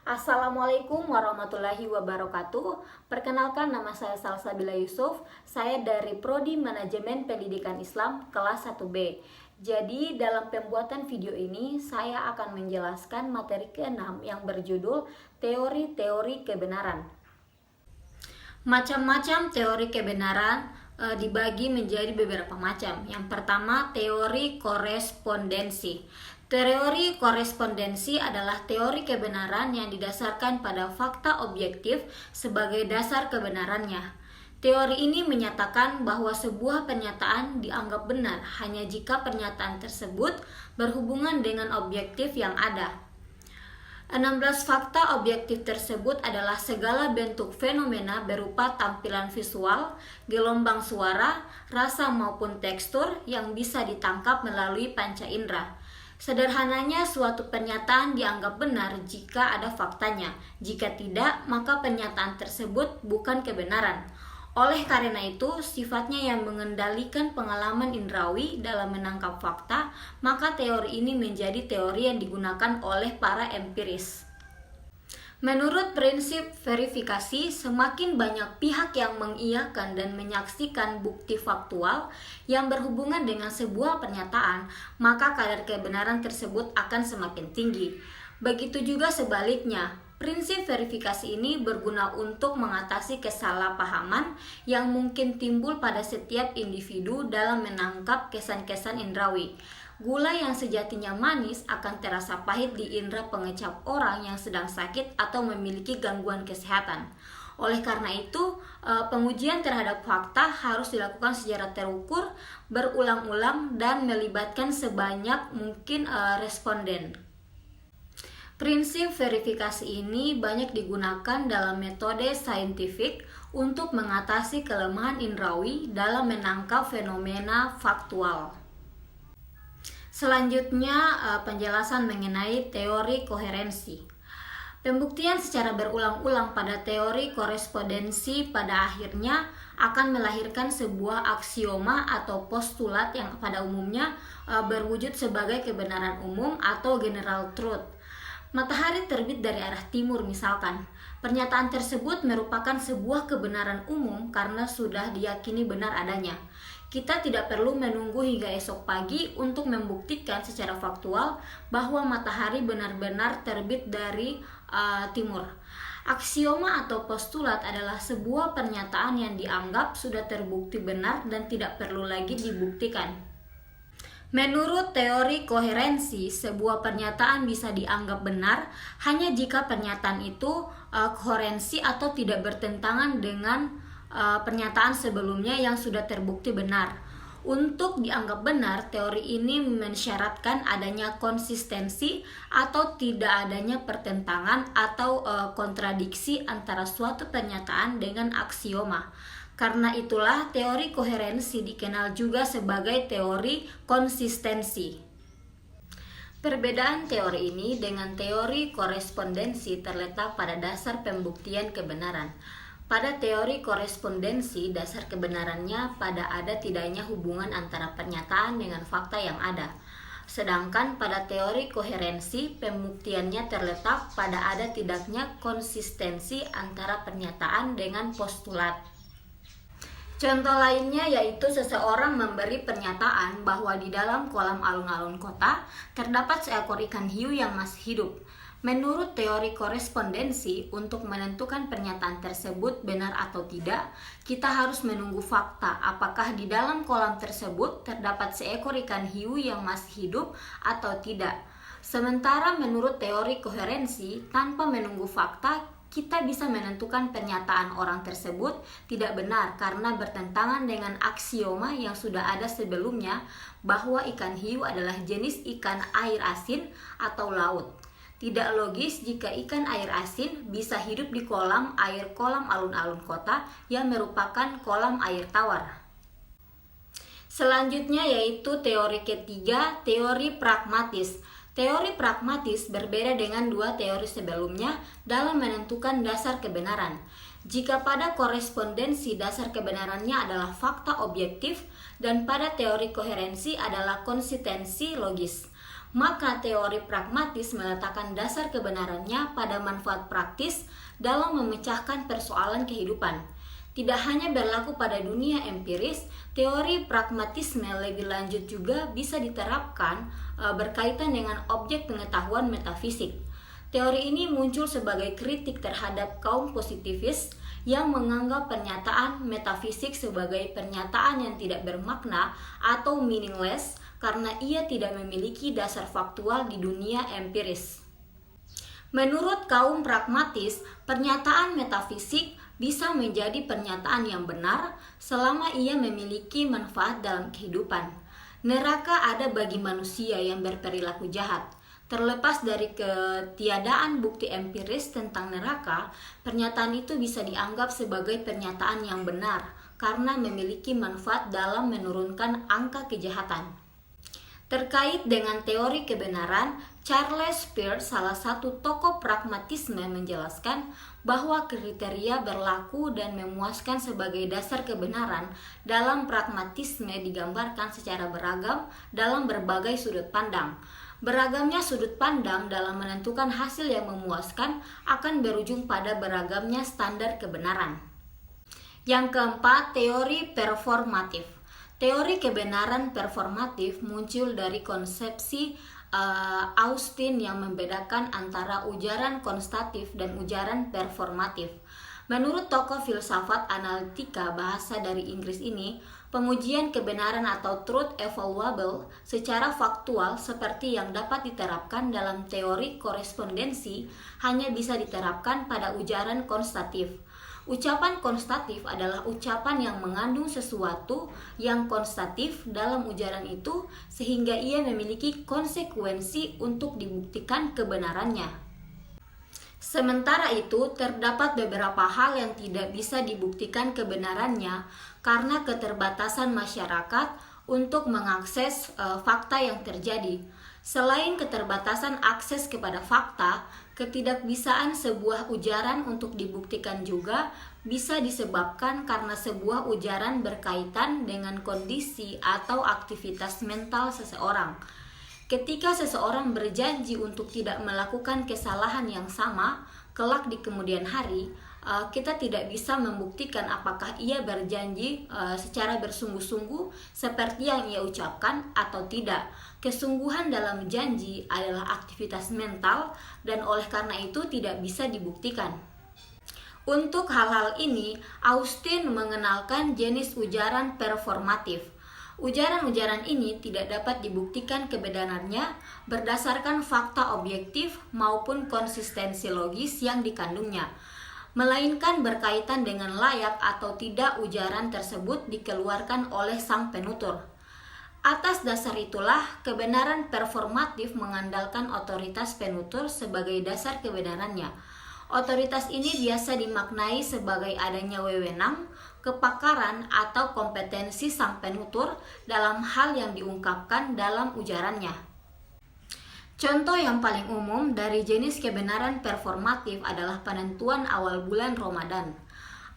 Assalamualaikum warahmatullahi wabarakatuh. Perkenalkan, nama saya Salsabila Yusuf. Saya dari Prodi Manajemen Pendidikan Islam kelas 1B. Jadi dalam pembuatan video ini saya akan menjelaskan materi ke-6 yang berjudul Teori-teori kebenaran. Macam-macam teori kebenaran dibagi menjadi beberapa macam. Yang pertama, teori korespondensi. Teori korespondensi adalah teori kebenaran yang didasarkan pada fakta objektif sebagai dasar kebenarannya. Teori ini menyatakan bahwa sebuah pernyataan dianggap benar hanya jika pernyataan tersebut berhubungan dengan objektif yang ada. 16 fakta objektif tersebut adalah segala bentuk fenomena berupa tampilan visual, gelombang suara, rasa maupun tekstur yang bisa ditangkap melalui panca indera. Sederhananya, suatu pernyataan dianggap benar jika ada faktanya. Jika tidak, maka pernyataan tersebut bukan kebenaran. Oleh karena itu, sifatnya yang mengendalikan pengalaman indrawi dalam menangkap fakta, maka teori ini menjadi teori yang digunakan oleh para empiris. Menurut prinsip verifikasi, semakin banyak pihak yang mengiyakan dan menyaksikan bukti faktual yang berhubungan dengan sebuah pernyataan, maka kadar kebenaran tersebut akan semakin tinggi. Begitu juga sebaliknya, prinsip verifikasi ini berguna untuk mengatasi kesalahpahaman yang mungkin timbul pada setiap individu dalam menangkap kesan-kesan indrawi. Gula yang sejatinya manis akan terasa pahit di indera pengecap orang yang sedang sakit atau memiliki gangguan kesehatan. Oleh karena itu, pengujian terhadap fakta harus dilakukan secara terukur, berulang-ulang, dan melibatkan sebanyak mungkin responden. Prinsip verifikasi ini banyak digunakan dalam metode saintifik untuk mengatasi kelemahan indrawi dalam menangkap fenomena faktual. Selanjutnya, penjelasan mengenai teori koherensi. Pembuktian secara berulang-ulang pada teori korespondensi pada akhirnya akan melahirkan sebuah aksioma atau postulat yang pada umumnya berwujud sebagai kebenaran umum atau general truth. Matahari terbit dari arah timur misalkan. Pernyataan tersebut merupakan sebuah kebenaran umum karena sudah diyakini benar adanya. Kita tidak perlu menunggu hingga esok pagi untuk membuktikan secara faktual bahwa matahari benar-benar terbit dari timur. Aksioma atau postulat adalah sebuah pernyataan yang dianggap sudah terbukti benar dan tidak perlu lagi dibuktikan. Menurut teori koherensi, sebuah pernyataan bisa dianggap benar hanya jika pernyataan itu koherensi atau tidak bertentangan dengan pernyataan sebelumnya yang sudah terbukti benar. Untuk dianggap benar, teori ini mensyaratkan adanya konsistensi atau tidak adanya pertentangan atau kontradiksi antara suatu pernyataan dengan aksioma. Karena itulah teori koherensi dikenal juga sebagai teori konsistensi. Perbedaan teori ini dengan teori korespondensi terletak pada dasar pembuktian kebenaran. Pada teori korespondensi, dasar kebenarannya pada ada tidaknya hubungan antara pernyataan dengan fakta yang ada. Sedangkan pada teori koherensi, pembuktiannya terletak pada ada tidaknya konsistensi antara pernyataan dengan postulat. Contoh lainnya yaitu seseorang memberi pernyataan bahwa di dalam kolam alun-alun kota terdapat seekor ikan hiu yang masih hidup. Menurut teori korespondensi, untuk menentukan pernyataan tersebut benar atau tidak, kita harus menunggu fakta apakah di dalam kolam tersebut terdapat seekor ikan hiu yang masih hidup atau tidak. Sementara menurut teori koherensi, tanpa menunggu fakta, kita bisa menentukan pernyataan orang tersebut tidak benar karena bertentangan dengan aksioma yang sudah ada sebelumnya bahwa ikan hiu adalah jenis ikan air asin atau laut. Tidak logis jika ikan air asin bisa hidup di kolam alun-alun kota yang merupakan kolam air tawar. Selanjutnya yaitu teori ketiga, teori pragmatis. Teori pragmatis berbeda dengan dua teori sebelumnya dalam menentukan dasar kebenaran. Jika pada korespondensi dasar kebenarannya adalah fakta objektif dan pada teori koherensi adalah konsistensi logis, Maka teori pragmatis meletakkan dasar kebenarannya pada manfaat praktis dalam memecahkan persoalan kehidupan. Tidak hanya berlaku pada dunia empiris, teori pragmatisme lebih lanjut juga bisa diterapkan berkaitan dengan objek pengetahuan metafisik. Teori ini muncul sebagai kritik terhadap kaum positivis yang menganggap pernyataan metafisik sebagai pernyataan yang tidak bermakna atau meaningless karena ia tidak memiliki dasar faktual di dunia empiris. Menurut kaum pragmatis, pernyataan metafisik bisa menjadi pernyataan yang benar selama ia memiliki manfaat dalam kehidupan. Neraka ada bagi manusia yang berperilaku jahat. Terlepas dari ketiadaan bukti empiris tentang neraka, pernyataan itu bisa dianggap sebagai pernyataan yang benar karena memiliki manfaat dalam menurunkan angka kejahatan. Terkait dengan teori kebenaran, Charles Peirce, salah satu tokoh pragmatisme, menjelaskan bahwa kriteria berlaku dan memuaskan sebagai dasar kebenaran dalam pragmatisme digambarkan secara beragam dalam berbagai sudut pandang. Beragamnya sudut pandang dalam menentukan hasil yang memuaskan akan berujung pada beragamnya standar kebenaran. Yang keempat, teori performatif. Teori kebenaran performatif muncul dari konsepsi Austin yang membedakan antara ujaran konstatif dan ujaran performatif. Menurut tokoh filsafat analitika bahasa dari Inggris ini, pengujian kebenaran atau truth evaluable secara faktual seperti yang dapat diterapkan dalam teori korespondensi hanya bisa diterapkan pada ujaran konstatif. Ucapan konstatif adalah ucapan yang mengandung sesuatu yang konstatif dalam ujaran itu sehingga ia memiliki konsekuensi untuk dibuktikan kebenarannya. Sementara itu, terdapat beberapa hal yang tidak bisa dibuktikan kebenarannya karena keterbatasan masyarakat untuk mengakses fakta yang terjadi. Selain keterbatasan akses kepada fakta, ketidakbisaan sebuah ujaran untuk dibuktikan juga bisa disebabkan karena sebuah ujaran berkaitan dengan kondisi atau aktivitas mental seseorang. Ketika seseorang berjanji untuk tidak melakukan kesalahan yang sama kelak di kemudian hari, kita tidak bisa membuktikan apakah ia berjanji secara bersungguh-sungguh seperti yang ia ucapkan atau tidak. Kesungguhan dalam janji adalah aktivitas mental dan oleh karena itu tidak bisa dibuktikan. Untuk hal-hal ini, Austin mengenalkan jenis ujaran performatif. Ujaran-ujaran ini tidak dapat dibuktikan kebenarannya berdasarkan fakta objektif maupun konsistensi logis yang dikandungnya, melainkan berkaitan dengan layak atau tidak ujaran tersebut dikeluarkan oleh sang penutur. Atas dasar itulah, kebenaran performatif mengandalkan otoritas penutur sebagai dasar kebenarannya. Otoritas ini biasa dimaknai sebagai adanya wewenang, kepakaran, atau kompetensi sang penutur dalam hal yang diungkapkan dalam ujarannya. Contoh yang paling umum dari jenis kebenaran performatif adalah penentuan awal bulan Ramadan.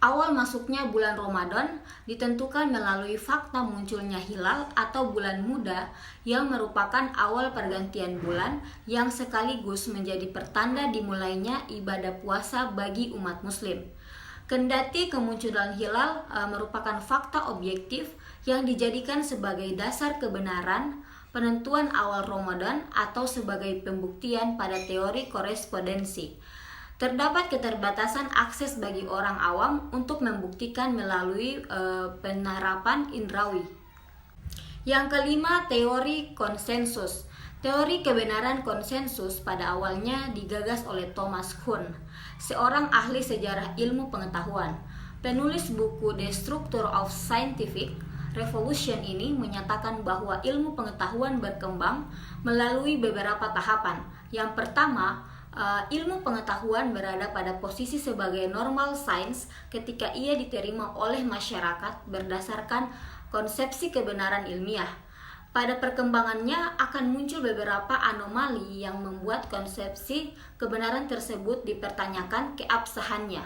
Awal masuknya bulan Ramadan ditentukan melalui fakta munculnya hilal atau bulan muda yang merupakan awal pergantian bulan yang sekaligus menjadi pertanda dimulainya ibadah puasa bagi umat muslim. Kendati kemunculan hilal merupakan fakta objektif yang dijadikan sebagai dasar kebenaran penentuan awal Ramadan atau sebagai pembuktian pada teori korespondensi. Terdapat keterbatasan akses bagi orang awam untuk membuktikan melalui penerapan indrawi. Yang kelima, teori konsensus. Teori kebenaran konsensus pada awalnya digagas oleh Thomas Kuhn, seorang ahli sejarah ilmu pengetahuan. Penulis buku The Structure of Scientific Revolution ini menyatakan bahwa ilmu pengetahuan berkembang melalui beberapa tahapan. Yang pertama, ilmu pengetahuan berada pada posisi sebagai normal science ketika ia diterima oleh masyarakat berdasarkan konsepsi kebenaran ilmiah. Pada perkembangannya akan muncul beberapa anomali yang membuat konsepsi kebenaran tersebut dipertanyakan keabsahannya.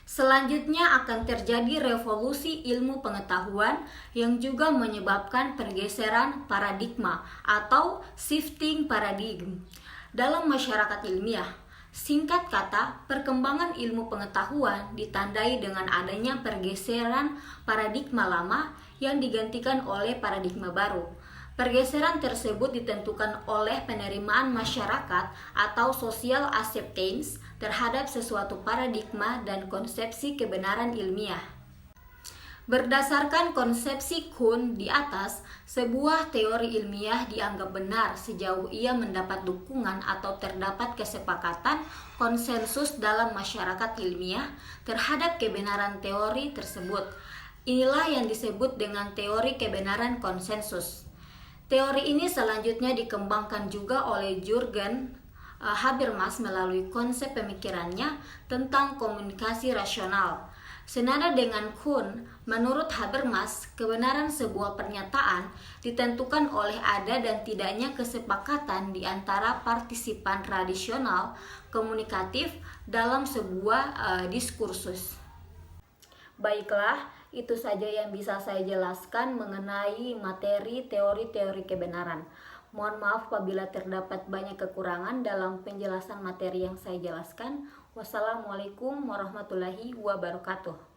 Selanjutnya akan terjadi revolusi ilmu pengetahuan yang juga menyebabkan pergeseran paradigma atau shifting paradigm dalam masyarakat ilmiah. Singkat kata, perkembangan ilmu pengetahuan ditandai dengan adanya pergeseran paradigma lama yang digantikan oleh paradigma baru. Pergeseran tersebut ditentukan oleh penerimaan masyarakat atau social acceptance terhadap sesuatu paradigma dan konsepsi kebenaran ilmiah. Berdasarkan konsepsi Kuhn di atas, sebuah teori ilmiah dianggap benar sejauh ia mendapat dukungan atau terdapat kesepakatan konsensus dalam masyarakat ilmiah terhadap kebenaran teori tersebut. Inilah yang disebut dengan teori kebenaran konsensus. Teori ini selanjutnya dikembangkan juga oleh Jürgen Habermas melalui konsep pemikirannya tentang komunikasi rasional. Senada dengan Kuhn, menurut Habermas, kebenaran sebuah pernyataan ditentukan oleh ada dan tidaknya kesepakatan di antara partisipan tradisional komunikatif dalam sebuah diskursus. Baiklah, itu saja yang bisa saya jelaskan mengenai materi teori-teori kebenaran. Mohon maaf apabila terdapat banyak kekurangan dalam penjelasan materi yang saya jelaskan. Wassalamualaikum warahmatullahi wabarakatuh.